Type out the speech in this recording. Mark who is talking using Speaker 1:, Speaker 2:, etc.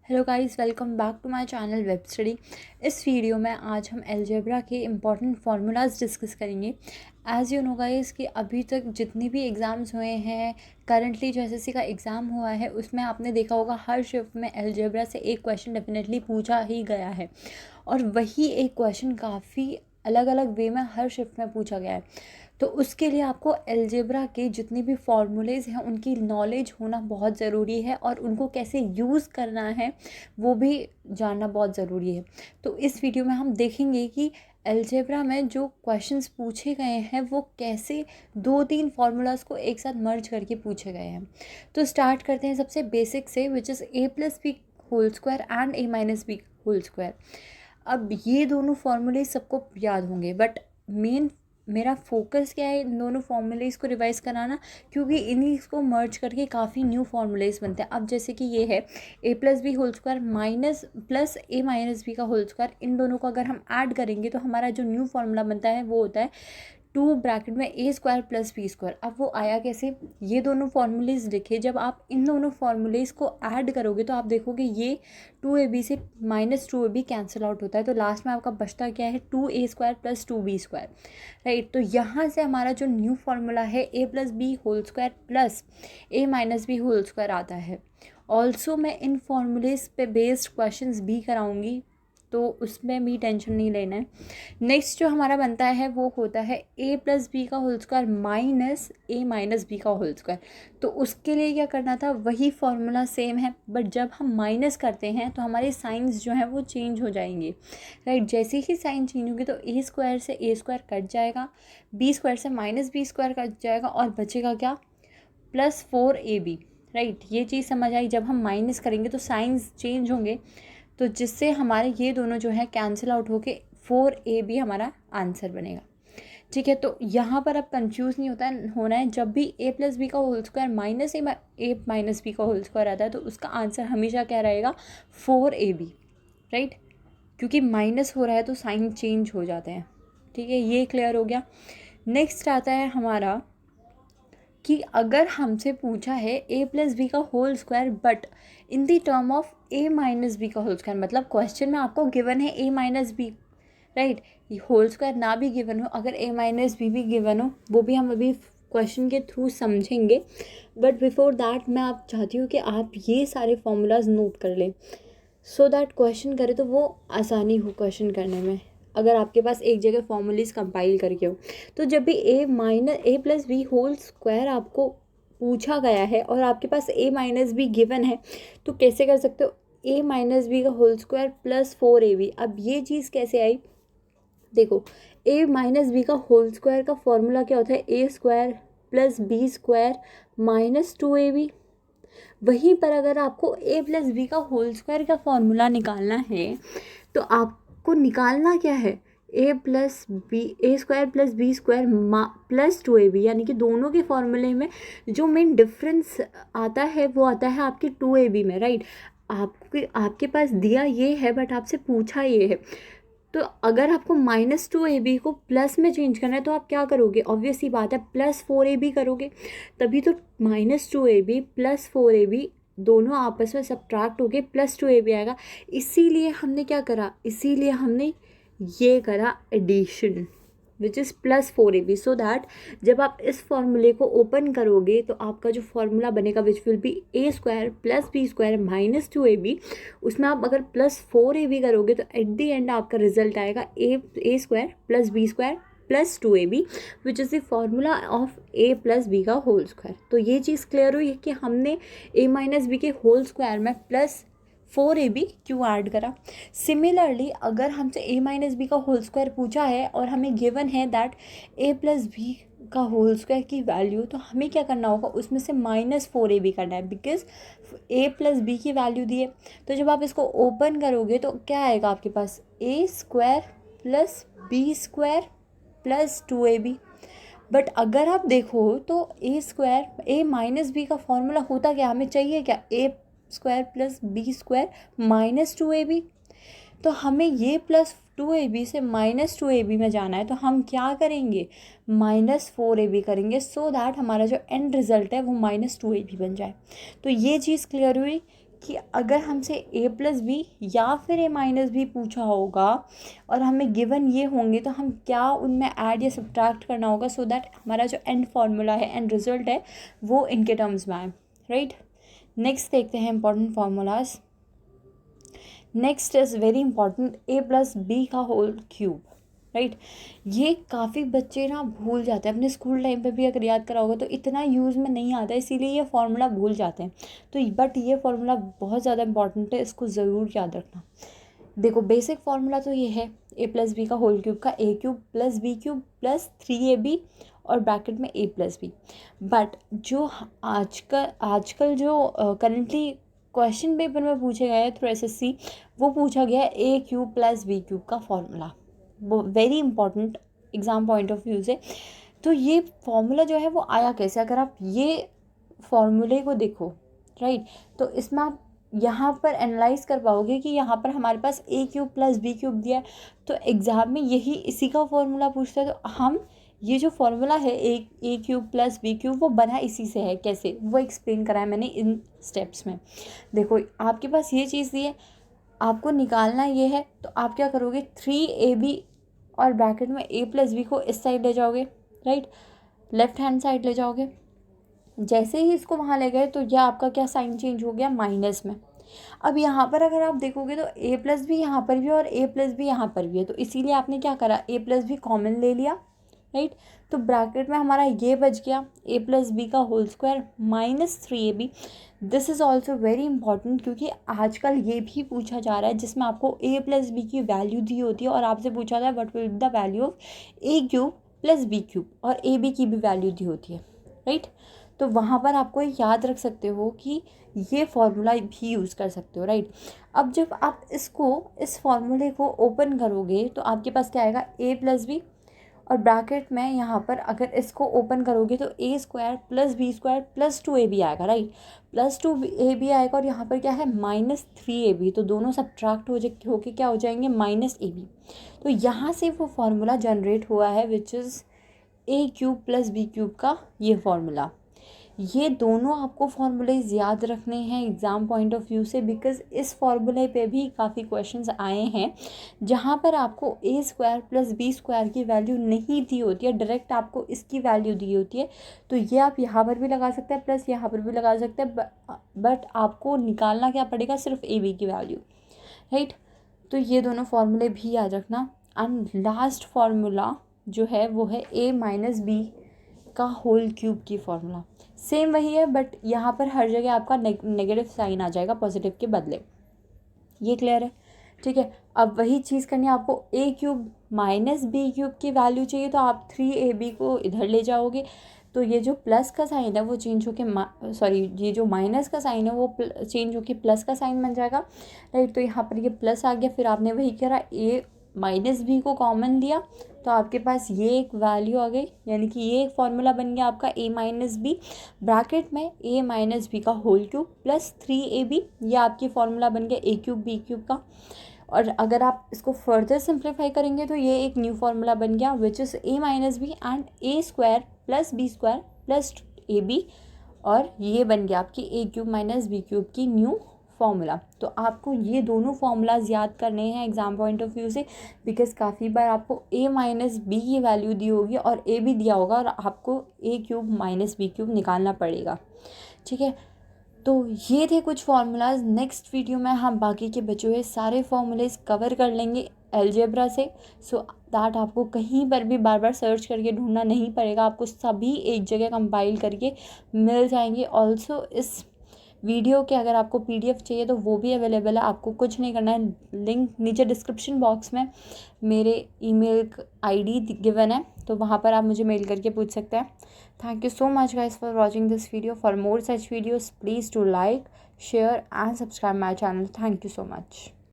Speaker 1: Hello guys, welcome back to my channel web study. इस video में आज हम अलजेब्रा के इम्पॉर्टेंट फार्मूलाज डिस्कस करेंगे। एज़ यू नो गाइस कि अभी तक जितने भी एग्ज़ाम्स हुए हैं, करंटली जो एसएससी का एग्ज़ाम हुआ है उसमें आपने देखा होगा हर शिफ्ट में अलजेब्रा से एक क्वेश्चन डेफिनेटली पूछा ही गया है। और वही एक क्वेश्चन काफ़ी अलग अलग वे में हर शिफ्ट में पूछा गया है। तो उसके लिए आपको अलजेब्रा के जितने भी फार्मूलेज़ हैं उनकी नॉलेज होना बहुत ज़रूरी है और उनको कैसे यूज़ करना है वो भी जानना बहुत ज़रूरी है। तो इस वीडियो में हम देखेंगे कि अलजेब्रा में जो क्वेश्चंस पूछे गए हैं वो कैसे 2-3 फार्मूलाज़ को एक साथ मर्ज करके पूछे गए हैं। तो स्टार्ट करते हैं सबसे बेसिक से, which is a+b whole square and a-b whole square. अब ये दोनों फार्मूले सबको याद होंगे, बट मेन मेरा फोकस क्या है इन दोनों फार्मूलेज़ को रिवाइज़ कराना, क्योंकि इन्हीं को मर्ज करके काफ़ी न्यू फार्मूलेज़ बनते हैं। अब जैसे कि ये है a+b whole square minus plus a-b का होल स्क्वायर, इन दोनों को अगर हम ऐड करेंगे तो हमारा जो न्यू फार्मूला बनता है वो होता है 2 ब्रैकेट में a square plus b square. अब वो आया कैसे, ये दोनों फार्मूलेज़ लिखे, जब आप इन दोनों फार्मूलेज़ को ऐड करोगे तो आप देखोगे ये 2ab से -2ab कैंसिल आउट होता है, तो लास्ट में आपका बचता क्या है 2a square plus 2b square, right. तो यहाँ से हमारा जो न्यू फार्मूला है a+b whole square plus a-b whole square आता है। ऑल्सो मैं इन फार्मूलेज़ पे बेस्ड क्वेश्चंस भी कराऊंगी, तो उसमें भी टेंशन नहीं लेना है। नेक्स्ट जो हमारा बनता है वो होता है a+b का होल स्क्वायर माइनस a-b का होल स्क्वायर। तो उसके लिए क्या करना था, वही फॉर्मूला सेम है, बट जब हम माइनस करते हैं तो हमारे साइंस जो हैं वो चेंज हो जाएंगे, राइट। जैसे ही साइन चेंज होंगे तो a स्क्वायर से a स्क्वायर कट जाएगा, b स्क्वायर से -b स्क्वायर कट जाएगा और बचेगा क्या, +4ab, राइट। ये चीज़ समझ आई। जब हम माइनस करेंगे तो साइंस चेंज होंगे, तो जिससे हमारे ये दोनों जो है कैंसिल आउट होके 4ab हमारा आंसर बनेगा, ठीक है। तो यहाँ पर अब कंफ्यूज नहीं होना है। जब भी a+b का होल स्क्वायर माइनस a-b का होल स्क्वायर आता है तो उसका आंसर हमेशा क्या रहेगा, 4ab, राइट। क्योंकि माइनस हो रहा है तो साइन चेंज हो जाते हैं, ठीक है। ये क्लियर हो गया। नेक्स्ट आता है हमारा कि अगर हमसे पूछा है a+b का whole square but in the term of a-b का होल स्क्वायर, मतलब क्वेश्चन में आपको गिवन है a-b, राइट। ये होल स्क्वायर ना भी गिवन हो, अगर a-b भी गिवन हो, वो भी हम अभी क्वेश्चन के थ्रू समझेंगे। बट बिफोर दैट मैं आप चाहती हूँ कि आप ये सारे फॉर्मूलाज नोट कर लें, सो दैट क्वेश्चन करें तो वो आसानी हो क्वेश्चन करने में, अगर आपके पास एक जगह फॉर्मूलेज कंपाइल करके हो। तो जब भी a+b होल स्क्वायर आपको पूछा गया है और आपके पास a-b गिवन है, तो कैसे कर सकते हो, a-b का होल स्क्वायर प्लस 4ab। अब ये चीज़ कैसे आई, देखो a-b का होल स्क्वायर का फॉर्मूला क्या होता है, a square plus b square -2ab। वहीं पर अगर आपको a+b का होल स्क्वायर का फॉर्मूला निकालना है तो आपको निकालना क्या है, a square plus b square +2ab, यानी कि दोनों के फॉर्मूले में जो मेन डिफरेंस आता है वो आता है आपके 2ab में, राइट। आपके पास दिया ये है बट आपसे पूछा ये है, तो अगर आपको -2ab को प्लस में चेंज करना है तो आप क्या करोगे, ऑब्वियस सी बात है +4ab करोगे, तभी तो -2ab प्लस 4ab दोनों आपस में सब्ट्रैक्ट होके +2ab आएगा। इसीलिए हमने क्या करा, इसीलिए हमने ये करा addition, which is +4ab, so that जब आप इस फॉर्मूले को ओपन करोगे तो आपका जो फॉर्मूला बनेगा which will be a square plus b square -2ab, उसमें आप अगर +4ab करोगे तो एट द एंड आपका रिजल्ट आएगा a square plus b square plus 2ab, which is the formula of a+b का होल स्क्वायर। तो ये चीज़ क्लियर हुई है कि हमने a-b के होल स्क्वायर में +4ab क्यों ऐड करा। सिमिलरली अगर हमसे a-b का होल स्क्वायर पूछा है और हमें गिवन है दैट a+b का होल स्क्वायर की वैल्यू, तो हमें क्या करना होगा, उसमें से -4ab करना है, बिकॉज a+b की वैल्यू दी है। तो जब आप इसको ओपन करोगे तो क्या आएगा आपके पास, a square plus b square plus 2ab। But अगर आप देखो तो a स्क्वायर a-b का फॉर्मूला होता क्या, हमें चाहिए क्या, a square plus b square -2ab। तो हमें ये +2ab से -2ab में जाना है, तो हम क्या करेंगे, -4ab करेंगे, सो दैट हमारा जो एंड रिज़ल्ट है वो -2ab बन जाए। तो ये चीज़ क्लियर हुई कि अगर हमसे a प्लस बी या फिर a माइनस बी पूछा होगा और हमें गिवन ये होंगे तो हम क्या उनमें ऐड या सब्ट्रैक्ट करना होगा सो दैट हमारा जो एंड फार्मूला है, एंड रिजल्ट है, वो इनके टर्म्स में आए, राइट। नेक्स्ट देखते हैं important formulas. Next is very important, a plus b का होल क्यूब, राइट। ये काफ़ी बच्चे ना भूल जाते हैं, अपने स्कूल टाइम पे भी अगर याद करा होगा तो इतना यूज़ में नहीं आता, इसीलिए ये फार्मूला भूल जाते हैं। तो बट ये फार्मूला बहुत ज़्यादा इंपॉर्टेंट है, इसको ज़रूर याद रखना। देखो बेसिक फार्मूला तो ये है a प्लस बी का होल क्यूब का, a cube plus b cube plus 3ab और ब्रैकेट में a प्लस बी। बट जो आजकल जो करंटली क्वेश्चन पेपर में पूछे गए थ्रू एसएससी, वो पूछा गया a cube plus b cube का फॉर्मूला, वो very important exam point of view से। तो ये फॉर्मूला जो है वो आया कैसे, अगर आप ये फॉर्मूले को देखो, राइट, तो इसमें आप यहाँ पर एनालाइज कर पाओगे कि यहाँ पर हमारे पास a cube plus b cube दिया है, तो एग्ज़ाम में यही इसी का फॉर्मूला पूछता है। तो हम ये जो फॉर्मूला है a cube plus b cube, वो बना इसी से है। कैसे, वो एक्सप्लेन करा है मैंने इन स्टेप्स में। देखो आपके पास ये चीज़ दी है, आपको निकालना ये है, तो आप क्या करोगे, 3ab और ब्रैकेट में a प्लस बी को इस साइड ले जाओगे, राइट, लेफ्ट हैंड साइड ले जाओगे। जैसे ही इसको वहाँ ले गए तो यह आपका क्या साइन चेंज हो गया, माइनस में। अब यहाँ पर अगर आप देखोगे तो a प्लस बी यहाँ पर भी और a प्लस बी यहाँ पर भी है, तो इसीलिए आपने क्या करा, a प्लस बी कॉमन ले लिया, राइट। तो ब्रैकेट में हमारा ये बच गया a प्लस बी का whole square minus 3ab। This is also very important, क्योंकि आजकल ये भी पूछा जा रहा है जिसमें आपको a प्लस बी की वैल्यू दी होती है और आपसे पूछा था what will be the value of a cube plus b cube, और a b की भी वैल्यू दी होती है, राइट। तो वहाँ पर आपको याद रख सकते हो कि ये फार्मूला भी यूज़ कर सकते हो, राइट। अब जब आप इस फार्मूले को ओपन करोगे तो आपके पास क्या आएगा, a प्लस बी, और ब्रैकेट में यहाँ पर अगर इसको ओपन करोगे तो a square plus b square plus 2ab आएगा, राइट, प्लस 2ab आएगा। और यहाँ पर क्या है, माइनस 3ab, तो दोनों सब्ट्रैक्ट होके क्या हो जाएंगे, माइनस ab। तो यहाँ से वो फार्मूला जनरेट हुआ है which is a cube plus b cube का ये फार्मूला। ये दोनों आपको फार्मूलेज याद रखने हैं एग्ज़ाम पॉइंट ऑफ व्यू से, बिकॉज़ इस फार्मूले पे भी काफ़ी क्वेश्चंस आए हैं जहाँ पर आपको a square plus b square की वैल्यू नहीं दी होती है, डायरेक्ट आपको इसकी वैल्यू दी होती है। तो ये आप यहाँ पर भी लगा सकते हैं, प्लस यहाँ पर भी लगा सकते हैं, बट आपको निकालना क्या पड़ेगा, सिर्फ a b की वैल्यू, राइट। तो ये दोनों फार्मूले भी याद रखना। एंड लास्ट फार्मूला जो है वो है a माइनस बी का होल क्यूब की फॉर्मूला। सेम वही है, बट यहाँ पर हर जगह आपका नेगेटिव साइन आ जाएगा पॉजिटिव के बदले। ये क्लियर है, ठीक है। अब वही चीज़ करनी है आपको, a cube minus b cube की वैल्यू चाहिए तो आप 3ab को इधर ले जाओगे, तो ये जो प्लस का साइन है वो चेंज होके सॉरी, ये जो माइनस का साइन है वो चेंज होके प्लस का साइन बन जाएगा, राइट। तो यहाँ पर ये प्लस आ गया, फिर आपने वही करा, a माइनस बी को कॉमन लिया तो आपके पास ये एक वैल्यू आ गई, यानी कि ये एक फार्मूला बन गया आपका a माइनस बी, ब्रैकेट में a माइनस बी का होल क्यूब प्लस 3ab, ये आपकी फार्मूला बन गया a क्यूब बी क्यूब का। और अगर आप इसको फर्दर सिंप्लीफाई करेंगे तो ये एक न्यू फार्मूला बन गया which is a minus b and a square plus b square plus ab, और ये बन गया आपकी a cube minus b cube की न्यू फार्मूला। तो आपको ये दोनों फार्मूलाज याद करने हैं एग्जाम पॉइंट ऑफ व्यू से, बिकॉज काफ़ी बार आपको a माइनस बी की वैल्यू दी होगी और a भी दिया होगा और आपको a cube minus b cube निकालना पड़ेगा, ठीक है। तो ये थे कुछ फार्मूलाज। नेक्स्ट वीडियो में हम बाकी के बचे हुए सारे फार्मूलेज कवर कर लेंगे अलजेब्रा से, सो दैट आपको कहीं पर भी बार बार सर्च करके ढूंढना नहीं पड़ेगा, आपको सभी एक जगह कंपाइल करके मिल जाएंगे। ऑल्सो इस वीडियो के अगर आपको PDF चाहिए तो वो भी अवेलेबल है, आपको कुछ नहीं करना है, लिंक नीचे डिस्क्रिप्शन बॉक्स में मेरे ईमेल ID गिवन है, तो वहाँ पर आप मुझे मेल करके पूछ सकते हैं। Thank you so much guys for watching this video. For more such videos please to like, share and subscribe my channel. Thank you so much.